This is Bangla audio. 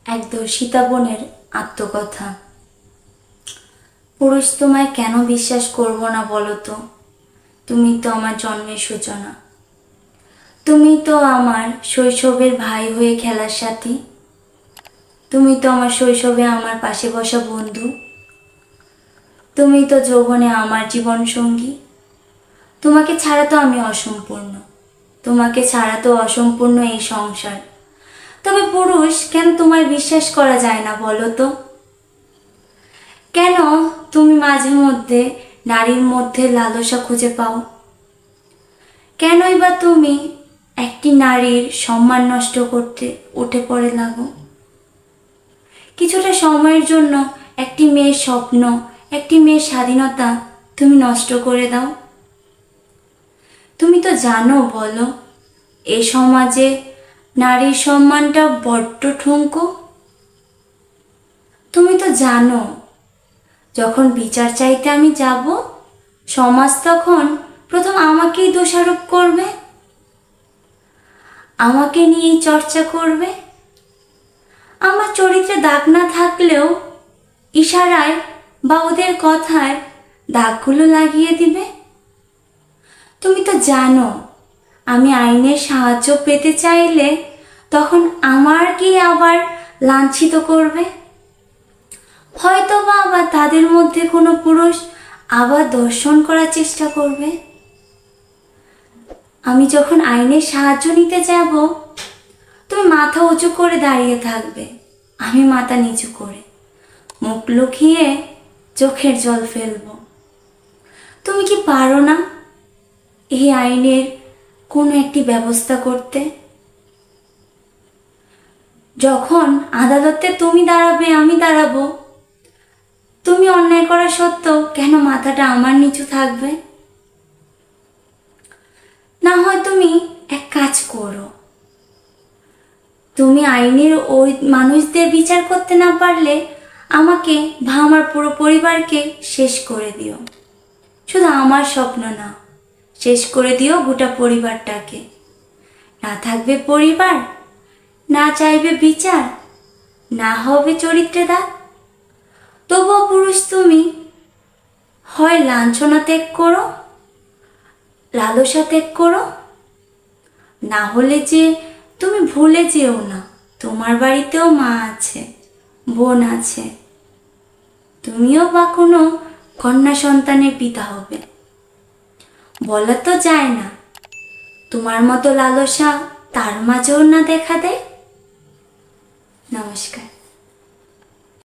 এক দর্শিতা বোনের আত্মকথা। পুরুষ তোমায় কেন বিশ্বাস করব না বলো তো? তুমি তো আমার জন্মের সূচনা, তুমি তো আমার শৈশবের ভাই হয়ে খেলার সাথী, তুমি তো আমার শৈশবে আমার পাশে বসা বন্ধু, তুমি তো যৌবনে আমার জীবন সঙ্গী। তোমাকে ছাড়া তো আমি অসম্পূর্ণ, তোমাকে ছাড়া তো অসম্পূর্ণ এই সংসার। তবে পুরুষ কেন তোমায় বিশ্বাস করা যায় না বলো তো? কেন তুমি মাঝে মধ্যে নারীর মধ্যে লালসা খুঁজে পাও? কেনই বা তুমি একটি নারীর সম্মান নষ্ট করতে উঠে পড়ে লাগো? কিছুটা সময়ের জন্য একটি মেয়ের স্বপ্ন, একটি মেয়ের স্বাধীনতা তুমি নষ্ট করে দাও। তুমি তো জানো বলো, এ সমাজে নারীর সম্মানটা বড্ড ঠুনকো। তুমি তো জানো, যখন বিচার চাইতে আমি যাব, সমাজ তখন প্রথম আমাকেই দোষারোপ করবে, আমাকে নিয়েই চর্চা করবে। আমার চরিত্রে দাগ না থাকলেও ইশারায় বা ওদের কথায় দাগগুলো লাগিয়ে দিবে। তুমি তো জানো, আমি আইনের সাহায্য পেতে চাইলে তখন আমার কি আবার লাঞ্ছিত করবে। হয়তো বা আবার তাদের মধ্যে কোনো পুরুষ আবার দর্শন করার চেষ্টা করবে। আমি যখন আইনের সাহায্য নিতে যাব, তুমি মাথা উঁচু করে দাঁড়িয়ে থাকবে, আমি মাথা নিচু করে মুখ লুকিয়ে চোখের জল ফেলবো। তুমি কি পারো না এই আইনের কোনো একটি ব্যবস্থা করতে? যখন আদালতে তুমি দাঁড়াবে, আমি দাঁড়াবো, তুমি অন্যায় করা সত্ত্বেও কেন মাথাটা আমার নিচু থাকবে? না হয় তুমি এক কাজ করো, তুমি আইনের ওই মানুষদের বিচার করতে না পারলে আমাকে বা আমার পুরো পরিবারকে শেষ করে দিও। শুধু আমার স্বপ্ন না, শেষ করে দিও গোটা পরিবারটাকে। না থাকবে পরিবার, না চাইবে বিচার, না হবে চরিত্রে দাগ। তবুও পুরুষ তুমি হয় লাঞ্ছনা ত্যাগ করো, লালসা ত্যাগ করো, না হলে যে তুমি ভুলে যেও না তোমার বাড়িতেও মা আছে, বোন আছে, তুমিও বা কোনো কন্যা সন্তানের পিতা হবে। বলা তো যায় না তোমার মতো লালসা তার মাঝেও না দেখা দেয়। নমস্কার।